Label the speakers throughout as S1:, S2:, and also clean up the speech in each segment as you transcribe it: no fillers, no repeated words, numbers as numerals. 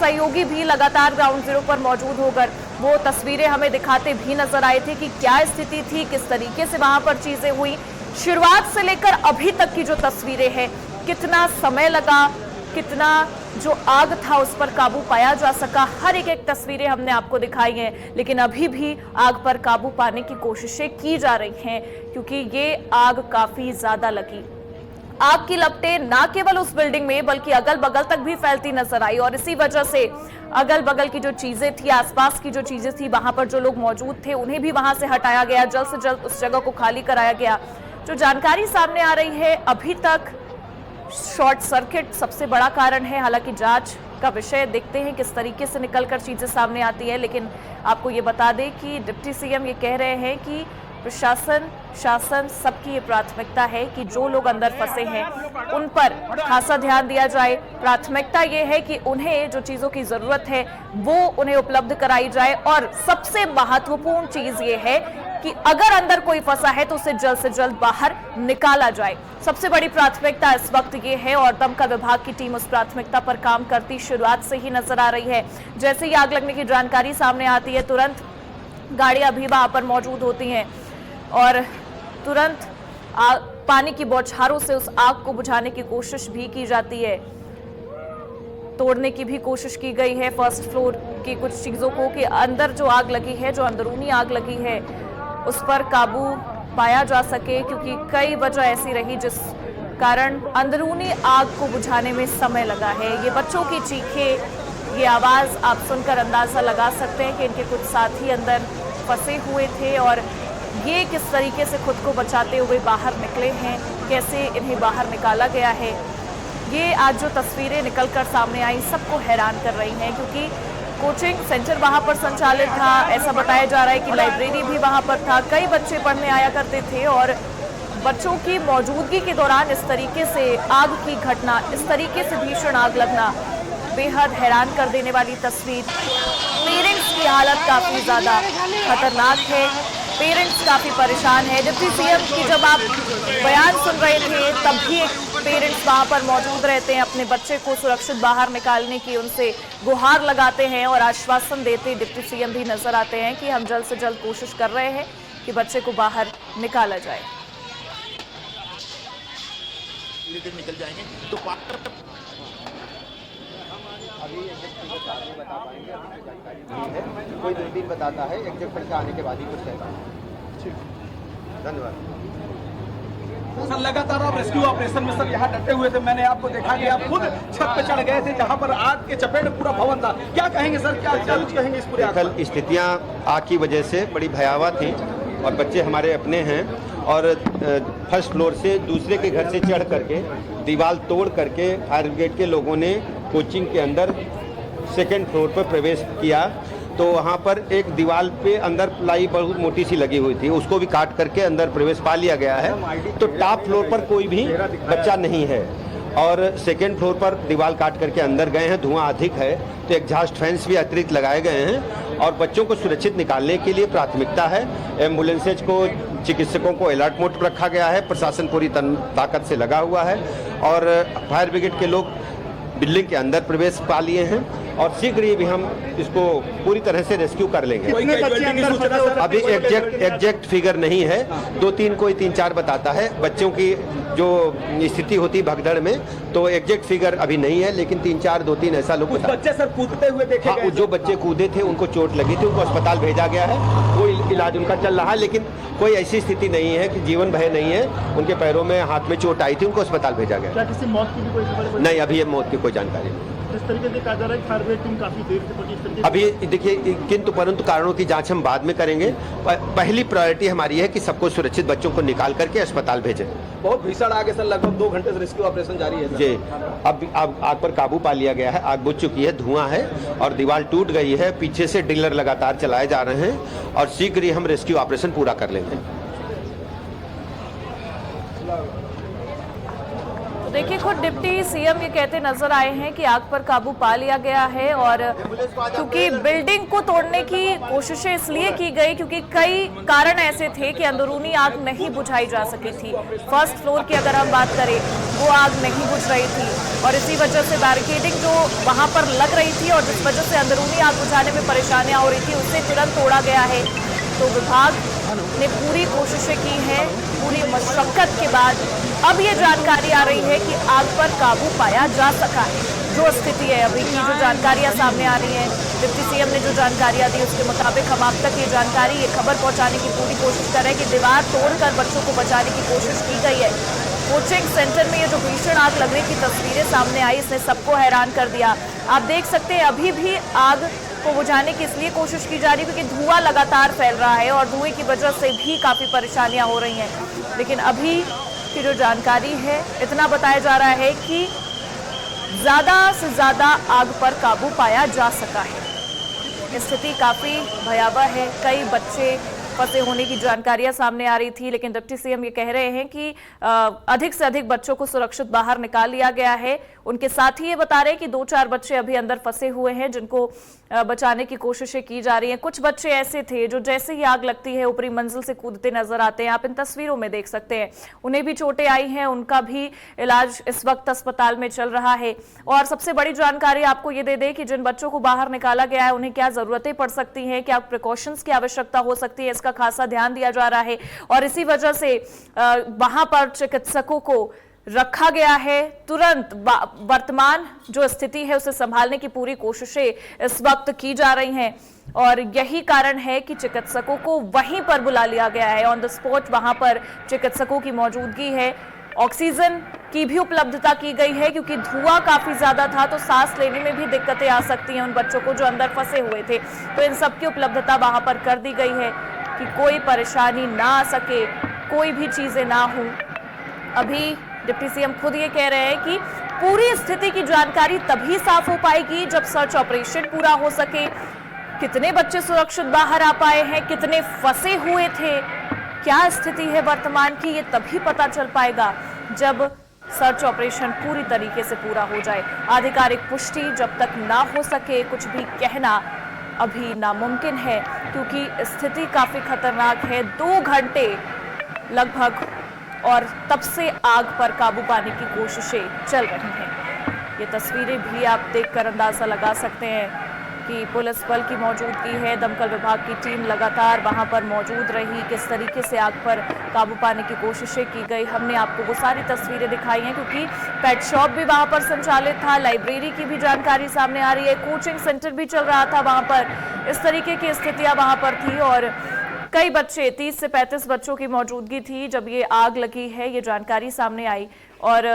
S1: सहयोगी भी लगातार ग्राउंड जीरो पर मौजूद होकर वो तस्वीरें हमें दिखाते भी नजर आए थे कि क्या स्थिति थी, किस तरीके से वहां पर चीजें हुई। शुरुआत से लेकर अभी तक की जो तस्वीरें हैं, कितना समय लगा, कितना जो आग था उस पर काबू पाया जा सका, हर एक तस्वीरें हमने आपको दिखाई हैं। लेकिन अभी भी आग पर काबू पाने की कोशिशें की जा रही हैं, क्योंकि ये आग काफी ज्यादा लगी। आग की लपटें ना केवल उस बिल्डिंग में बल्कि अगल बगल तक भी फैलती नजर आई, और इसी वजह से अगल बगल की जो चीजें थी, आसपास की जो चीजें थी, वहां पर जो लोग मौजूद थे उन्हें भी वहां से हटाया गया, जल्द से जल्द उस जगह को खाली कराया गया। जो जानकारी सामने आ रही है, अभी तक शॉर्ट सर्किट सबसे बड़ा कारण है। हालांकि जांच का विषय देखते हैं किस तरीके से निकलकर चीजें सामने आती है। लेकिन आपको ये बता दें कि डिप्टी सीएम ये कह रहे हैं कि प्रशासन, शासन सबकी ये प्राथमिकता है कि जो लोग अंदर फंसे हैं उन पर खासा ध्यान दिया जाए। प्राथमिकता ये है कि उन्हें जो चीजों की जरूरत है वो उन्हें उपलब्ध कराई जाए, और सबसे महत्वपूर्ण चीज ये है कि अगर अंदर कोई फंसा है तो उसे जल्द से जल्द बाहर निकाला जाए। सबसे बड़ी प्राथमिकता इस वक्त ये है, और दमकल विभाग की टीम उस प्राथमिकता पर काम करती शुरुआत से ही नजर आ रही है। जैसे ही आग लगने की जानकारी सामने आती है, तुरंत गाड़ियां भी वहां पर मौजूद होती हैं और तुरंत पानी की बौछारों से उस आग को बुझाने की कोशिश भी की जाती है। तोड़ने की भी कोशिश की गई है फर्स्ट फ्लोर की कुछ चीजों को, कि अंदर जो आग लगी है, जो अंदरूनी आग लगी है, उस पर काबू पाया जा सके, क्योंकि कई वजह ऐसी रही जिस कारण अंदरूनी आग को बुझाने में समय लगा है। ये बच्चों की चीखें, ये आवाज आप सुनकर अंदाजा लगा सकते हैं कि इनके कुछ साथी अंदर फंसे हुए थे और ये किस तरीके से खुद को बचाते हुए बाहर निकले हैं, कैसे इन्हें बाहर निकाला गया है। ये आज जो तस्वीरें निकलकर सामने आई सबको हैरान कर रही हैं, क्योंकि कोचिंग सेंटर वहां पर संचालित था। ऐसा बताया जा रहा है कि लाइब्रेरी भी वहां पर था, कई बच्चे पढ़ने आया करते थे, और बच्चों की मौजूदगी के दौरान इस तरीके से आग की घटना, इस तरीके से भीषण आग लगना बेहद हैरान कर देने वाली तस्वीर। पेरेंट्स की हालत काफी ज्यादा खतरनाक है, पेरेंट्स काफी परेशान है। डिप्टी सीएम की जब आप बयान सुन रहे थे तब भी एक पेरेंट्स वहां पर मौजूद रहते हैं, अपने बच्चे को सुरक्षित बाहर निकालने की उनसे गुहार लगाते हैं और आश्वासन देते डिप्टी सीएम भी नजर आते हैं कि हम जल्द से जल्द कोशिश कर रहे हैं कि बच्चे को बाहर निकाला जाए।
S2: निकल जाएंगे तो
S3: अभी एग्जैक्ट बता पाएंगे, अभी जानकारी नहीं है, कोई दूरबीन बताता है, एग्जैक्ट परीक्षा आने के बाद ही कुछ कहता है। धन्यवाद
S4: सर। लगातार आप रेस्क्यू ऑपरेशन में सर यहाँ डटे हुए थे, मैंने आपको देखा कि आप खुद छत पे चढ़ गए थे जहाँ पर आग के चपेट में पूरा भवन था। क्या कहेंगे सर, क्या कुछ कहेंगे इस पूरे?
S3: कल स्थितियाँ आग की वजह से बड़ी भयावह थी और बच्चे हमारे अपने हैं, और फर्स्ट फ्लोर से दूसरे के घर से चढ़ करके दीवार तोड़ करके फायर ब्रिगेड के लोगों ने कोचिंग के अंदर सेकेंड फ्लोर पर प्रवेश किया। तो वहाँ पर एक दीवार पे अंदर प्लाई बहुत मोटी सी लगी हुई थी, उसको भी काट करके अंदर प्रवेश पा लिया गया है। तो टॉप फ्लोर पर कोई भी बच्चा नहीं है, और सेकेंड फ्लोर पर दीवार काट करके अंदर गए हैं। धुआं अधिक है तो एग्जॉस्ट फैंस भी अतिरिक्त लगाए गए हैं, और बच्चों को सुरक्षित निकालने के लिए प्राथमिकता है। एम्बुलेंसेज को, चिकित्सकों को अलर्ट मोड पर रखा गया है, प्रशासन पूरी ताकत से लगा हुआ है, और फायर ब्रिगेड के लोग बिल्डिंग के अंदर प्रवेश पा लिए हैं, और शीघ्र ही भी हम इसको पूरी तरह से रेस्क्यू कर लेंगे। अभी एग्जैक्ट फिगर नहीं है, 2-3 कोई 3-4 बताता है बच्चों की जो स्थिति होती भगदड़ में, तो एग्जैक्ट फिगर अभी नहीं है, लेकिन 3-4 2-3 ऐसा लोग
S4: बता। बच्चे सर कूदते हुए देखे गए?
S3: जो बच्चे कूदे थे उनको चोट लगी थी, उनको अस्पताल भेजा गया है, कोई इलाज उनका चल रहा है, लेकिन कोई ऐसी स्थिति नहीं है कि जीवन भय नहीं है। उनके पैरों में, हाथ में चोट आई थी, उनको अस्पताल भेजा गया।
S4: क्या किसी मौत की भी कोई खबर
S3: नहीं, अभी मौत की कोई जानकारी नहीं।
S4: इस तरीके से कहा जा रहा है फायर ब्रिगेड टीम काफी देर से पहुंची।
S3: अभी देखिए, किंतु परंतु कारणों की जांच हम बाद में करेंगे। पहली प्रायोरिटी हमारी है कि सबको सुरक्षित बच्चों को निकाल करके अस्पताल भेजें।
S4: बहुत भीषण आग है सर, लगभग 2 घंटे से रेस्क्यू ऑपरेशन जारी है
S3: जी। अब आग पर काबू पा लिया गया है, आग बुझ चुकी है, धुआं है और दीवार टूट गई है। पीछे से ड्रिलर लगातार चलाए जा रहे हैं, और शीघ्र ही हम रेस्क्यू ऑपरेशन पूरा कर लेंगे।
S1: तो देखिए खुद डिप्टी सीएम ये कहते नजर आए हैं कि आग पर काबू पा लिया गया है और क्योंकि बिल्डिंग को तोड़ने की कोशिशें इसलिए की गई क्योंकि कई कारण ऐसे थे कि अंदरूनी आग नहीं बुझाई जा सकी थी। फर्स्ट फ्लोर की अगर हम बात करें वो आग नहीं बुझ रही थी और इसी वजह से बैरिकेडिंग जो वहां पर लग रही थी और जिस वजह से अंदरूनी आग बुझाने में परेशानियां हो रही थी उससे तुरंत तोड़ा गया है। तो विभाग ने पूरी कोशिशें की हैं, पूरी मशक्कत के बाद अब ये जानकारी आ रही है कि आग पर काबू पाया जा सका है। जो स्थिति है अभी की जो जानकारियां सामने आ रही हैं, डिप्टी सीएम ने जो जानकारियां दी उसके मुताबिक हम आप तक ये जानकारी, ये खबर पहुंचाने की पूरी कोशिश कर रहे हैं कि दीवार तोड़कर बच्चों को बचाने की कोशिश की गई है। कोचिंग सेंटर में ये जो भीषण आग लगने की तस्वीरें सामने आई इसने सबको हैरान कर दिया। आप देख सकते हैं अभी भी आग को बुझाने की इसलिए कोशिश की जा रही है क्योंकि धुआं लगातार फैल रहा है और धुएं की वजह से भी काफी परेशानियां हो रही हैं। लेकिन अभी की जो जानकारी है इतना बताया जा रहा है कि ज्यादा से ज्यादा आग पर काबू पाया जा सका है। स्थिति काफी भयावह है, कई बच्चे फंसे होने की जानकारियां सामने आ रही थी, लेकिन डिप्टी सीएम ये कह रहे हैं कि अधिक से अधिक बच्चों को सुरक्षित बाहर निकाल लिया गया है। उनके साथ ही ये बता रहे हैं कि 2-4 बच्चे अभी अंदर फंसे हुए हैं जिनको बचाने की कोशिशें की जा रही हैं। कुछ बच्चे ऐसे थे जो जैसे ही आग लगती है ऊपरी मंजिल से कूदते नजर आते हैं, आप इन तस्वीरों में देख सकते हैं। उन्हें भी चोटें आई हैं, उनका भी इलाज इस वक्त अस्पताल में चल रहा है। और सबसे बड़ी जानकारी आपको ये दे दें कि जिन बच्चों को बाहर निकाला गया है उन्हें क्या जरूरतें पड़ सकती हैं, क्या प्रिकॉशंस की आवश्यकता हो सकती है, इसका खासा ध्यान दिया जा रहा है। और इसी वजह से वहां पर चिकित्सकों को रखा गया है। तुरंत वर्तमान जो स्थिति है उसे संभालने की पूरी कोशिशें इस वक्त की जा रही हैं और यही कारण है कि चिकित्सकों को वहीं पर बुला लिया गया है। ऑन द स्पॉट वहां पर चिकित्सकों की मौजूदगी है। ऑक्सीजन की भी उपलब्धता की गई है क्योंकि धुआं काफी ज्यादा था तो सांस लेने में भी दिक्कतें आ सकती हैं उन बच्चों को जो अंदर फंसे हुए थे। तो इन सब की उपलब्धता वहां पर कर दी गई है कि कोई परेशानी ना आ सके, कोई भी चीजें ना हो। अभी डिप्टी सीएम खुद ये कह रहे हैं कि पूरी स्थिति की जानकारी तभी साफ हो पाएगी जब सर्च ऑपरेशन पूरा हो सके। कितने बच्चे सुरक्षित बाहर आ पाए हैं, कितने फंसे हुए थे, क्या स्थिति है वर्तमान की, ये तभी पता चल पाएगा जब सर्च ऑपरेशन पूरी तरीके से पूरा हो जाए। आधिकारिक पुष्टि जब तक ना हो सके कुछ भी कहना अभी नामुमकिन है क्योंकि स्थिति काफी खतरनाक है। 2 घंटे लगभग और तब से आग पर काबू पाने की कोशिशें चल रही हैं। ये तस्वीरें भी आप देखकर अंदाजा लगा सकते हैं कि पुलिस बल की मौजूदगी है, दमकल विभाग की टीम लगातार वहां पर मौजूद रही, किस तरीके से आग पर काबू पाने की कोशिशें की गई। हमने आपको वो सारी तस्वीरें दिखाई हैं क्योंकि पेट शॉप भी वहां पर संचालित था, लाइब्रेरी की भी जानकारी सामने आ रही है, कोचिंग सेंटर भी चल रहा था वहां पर। इस तरीके की स्थितियां वहां पर थी और कई बच्चे 30 से 35 बच्चों की मौजूदगी थी जब ये आग लगी है, ये जानकारी सामने आई। और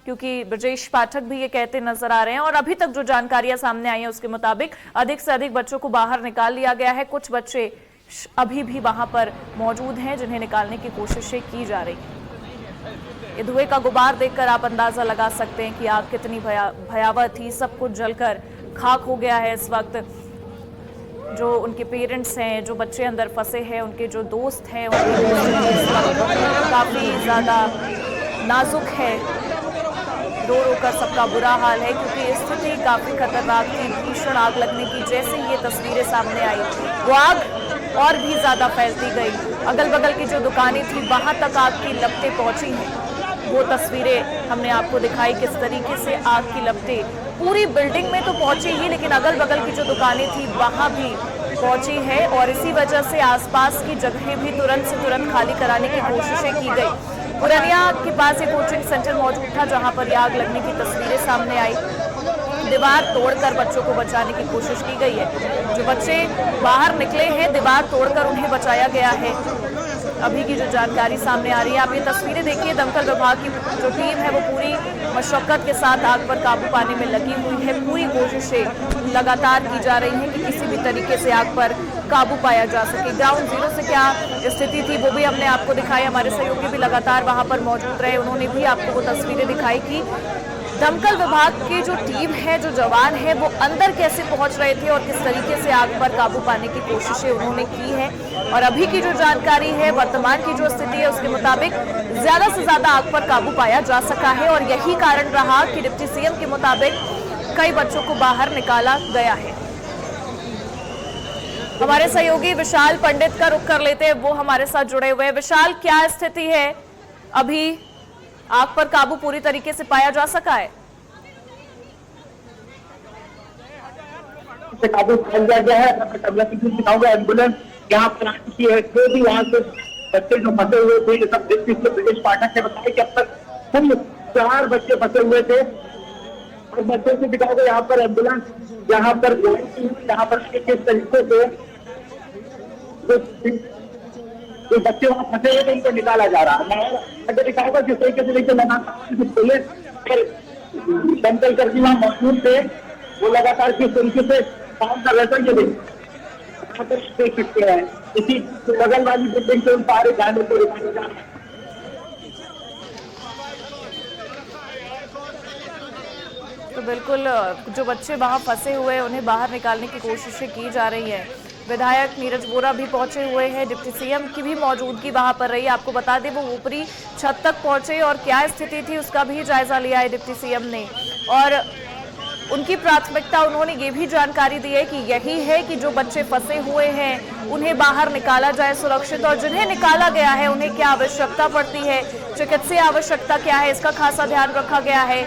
S1: क्योंकि ब्रजेश पाठक भी ये कहते नजर आ रहे हैं और अभी तक जो जानकारियां सामने आई हैं उसके मुताबिक अधिक से अधिक बच्चों को बाहर निकाल लिया गया है। कुछ बच्चे अभी भी वहां पर मौजूद हैं जिन्हें निकालने की कोशिशें की जा रही हैं। ये धुएं का गुबार देखकर आप अंदाजा लगा सकते हैं कि आग कितनी भयावह थी। सब कुछ जलकर खाक हो गया है इस वक्त। जो उनके पेरेंट्स हैं, जो बच्चे अंदर फंसे हैं, उनके जो दोस्त हैं, काफी ज्यादा नाजुक है। रो कर सबका बुरा हाल है क्योंकि स्थिति काफी खतरनाक थी। भीषण आग लगने की जैसे ही ये तस्वीरें सामने आई वो आग और भी ज्यादा फैलती गई। अगल बगल की जो दुकानें थी वहां तक आग की लपटें पहुंची हैं। वो तस्वीरें हमने आपको दिखाई किस तरीके से आग की लपटें पूरी बिल्डिंग में तो पहुंची ही लेकिन अगल बगल की जो दुकानें थी वहां भी पहुंची है और इसी वजह से आसपास की जगहें भी तुरंत से तुरंत खाली कराने की कोशिशें की गई। पुरनिया के पास एक कोचिंग सेंटर मौजूद था जहां पर आग लगने की तस्वीरें सामने आई। दीवार तोड़कर बच्चों को बचाने की कोशिश की गई है। जो बच्चे बाहर निकले हैं दीवार तोड़कर उन्हें बचाया गया है। अभी की जो जानकारी सामने आ रही है, आप ये तस्वीरें देखिए, दमकल विभाग की जो टीम है वो पूरी मशक्कत के साथ आग पर काबू पाने में लगी हुई है। पूरी कोशिशें लगातार की जा रही हैं कि किसी भी तरीके से आग पर काबू पाया जा सके। ग्राउंड जीरो से क्या स्थिति थी वो भी हमने आपको दिखाई। हमारे सहयोगी भी लगातार वहां पर मौजूद रहे, उन्होंने भी आपको वो तस्वीरें दिखाई कि दमकल विभाग की जो टीम है, जो जवान है, वो अंदर कैसे पहुंच रहे थे और किस तरीके से आग पर काबू पाने की कोशिशें उन्होंने की है। और अभी की जो जानकारी है, वर्तमान की जो स्थिति है, उसके मुताबिक ज्यादा से ज्यादा आग पर काबू पाया जा सका है और यही कारण रहा कि डिप्टी सीएम के मुताबिक कई बच्चों को बाहर निकाला गया है। हमारे सहयोगी विशाल पंडित का रुख कर लेते हैं, वो हमारे साथ जुड़े हुए हैं। विशाल, क्या स्थिति है? अभी आग पर काबू पूरी तरीके से पाया जा सका है?
S5: काबू पाया जा गया है। दिखाऊंगा एम्बुलेंस यहाँ पर आ चुकी है। जो भी वहाँ से बच्चे जो फंसे हुए थे, सब ब्रिटिश पाठक ने बताया कि अब तक कुल 4 बच्चे फंसे हुए थे और बच्चों से दिखाऊंगा यहाँ पर एम्बुलेंस, यहाँ पर किस तरीके से जो बच्चे वहाँ फंसे हुए थे उनको निकाला जा रहा है। अगर दिखाऊंगा जिस तरीके से देखिए लगातार पुलिस दमकल कर्मी वहाँ मौजूद थे, वो लगातार किस तरीके से काम कर रहे थे ये देख सकते हैं। इसी बगल वाली बिल्डिंग से उन सारे जाने को रुकाया जा रहा है।
S1: तो बिल्कुल जो बच्चे वहां फंसे हुए हैं उन्हें बाहर निकालने की कोशिशें की जा रही है। विधायक नीरज वोरा भी पहुंचे हुए हैं, डिप्टी सीएम की भी मौजूदगी वहां पर रही। आपको बता दें वो ऊपरी छत तक पहुंचे और क्या स्थिति थी उसका भी जायजा लिया है डिप्टी सीएम ने। और उनकी प्राथमिकता उन्होंने ये भी जानकारी दी है कि यही है कि जो बच्चे फंसे हुए हैं उन्हें बाहर निकाला जाए सुरक्षित, और जिन्हें निकाला गया है उन्हें क्या आवश्यकता पड़ती है, चिकित्सीय आवश्यकता क्या है, इसका खासा ध्यान रखा गया है।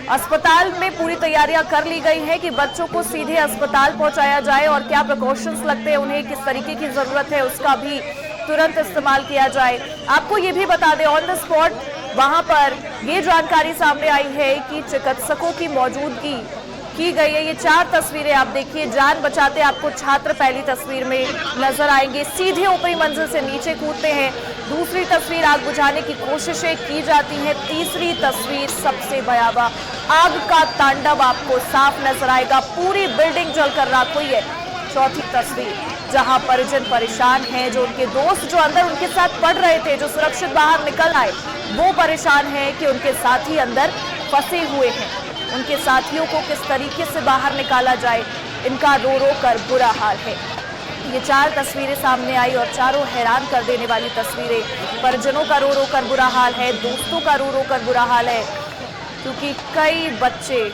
S1: अस्पताल में पूरी तैयारियां कर ली गई हैं कि बच्चों को सीधे अस्पताल पहुंचाया जाए और क्या प्रिकॉशंस लगते हैं, उन्हें किस तरीके की जरूरत है, उसका भी तुरंत इस्तेमाल किया जाए। आपको ये भी बता दें ऑन द स्पॉट वहां पर ये जानकारी सामने आई है कि चिकित्सकों की मौजूदगी की गई है। ये 4 तस्वीरें आप देखिए, जान बचाते आपको छात्र पहली तस्वीर में नजर आएंगे, सीधे ऊपरी मंजिल से नीचे कूदते हैं। दूसरी तस्वीर आग बुझाने की कोशिशें की जाती हैं। तीसरी तस्वीर सबसे भयावह, आग का तांडव आपको साफ नजर आएगा, पूरी बिल्डिंग जलकर राख हुई है। चौथी तस्वीर जहां परिजन परेशान हैं, जो उनके दोस्त जो अंदर उनके साथ पढ़ रहे थे, जो सुरक्षित बाहर निकल आए, वो परेशान हैं कि उनके साथी अंदर फंसे हुए हैं। उनके साथियों को किस तरीके से बाहर निकाला जाए, इनका रो रो कर बुरा हाल है। ये 4 तस्वीरें सामने आई और चारों हैरान कर देने वाली तस्वीरें। परिजनों का रो रो कर बुरा हाल है, दोस्तों का रो रो कर बुरा हाल है, क्योंकि कई बच्चे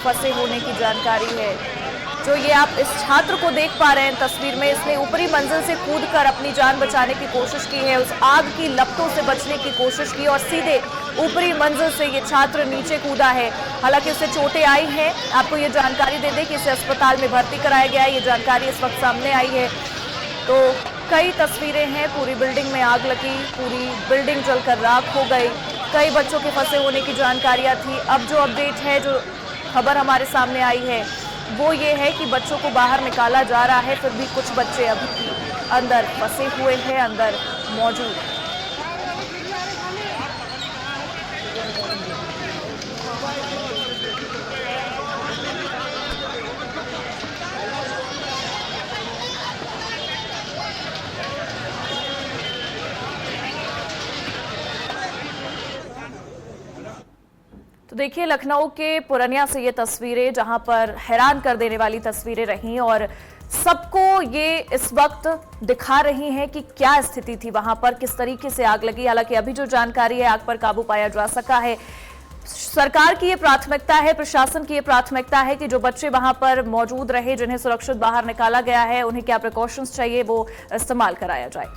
S1: फंसे होने की जानकारी है। जो ये आप इस छात्र को देख पा रहे हैं तस्वीर में, इसने ऊपरी मंजिल से कूदकर अपनी जान बचाने की कोशिश की है, उस आग की लपटों से बचने की कोशिश की और सीधे ऊपरी मंजिल से ये छात्र नीचे कूदा है। हालांकि उसे चोटें आई हैं। आपको ये जानकारी दे दें कि इसे अस्पताल में भर्ती कराया गया है, ये जानकारी इस वक्त सामने आई है। तो कई तस्वीरें हैं, पूरी बिल्डिंग में आग लगी, पूरी बिल्डिंग जलकर राख हो गई, कई बच्चों के फंसे होने की जानकारियां थी। अब जो अपडेट है, जो खबर हमारे सामने आई है, वो ये है कि बच्चों को बाहर निकाला जा रहा है, फिर भी कुछ बच्चे अभी भी अंदर फंसे हुए हैं, अंदर मौजूद। तो देखिए लखनऊ के पुरनिया से ये तस्वीरें, जहां पर हैरान कर देने वाली तस्वीरें रहीं और सबको ये इस वक्त दिखा रही हैं कि क्या स्थिति थी वहां पर, किस तरीके से आग लगी। हालांकि अभी जो जानकारी है, आग पर काबू पाया जा सका है। सरकार की ये प्राथमिकता है, प्रशासन की ये प्राथमिकता है कि जो बच्चे वहां पर मौजूद रहे, जिन्हें सुरक्षित बाहर निकाला गया है, उन्हें क्या प्रिकॉशंस चाहिए वो इस्तेमाल कराया जाए।